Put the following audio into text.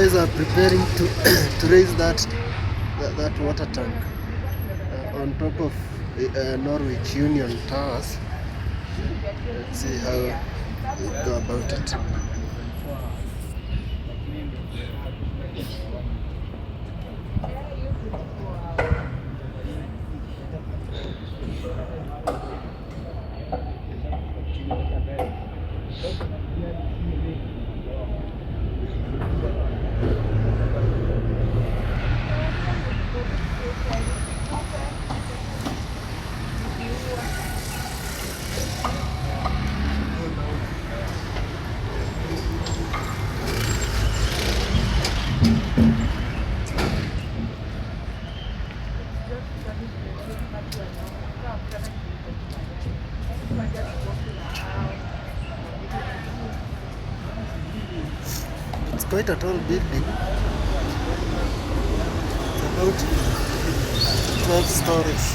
guys are preparing to to raise that water tank on top of Norwich Union towers. Let's see how we go about it. It's quite a tall building. It's about 12 stories.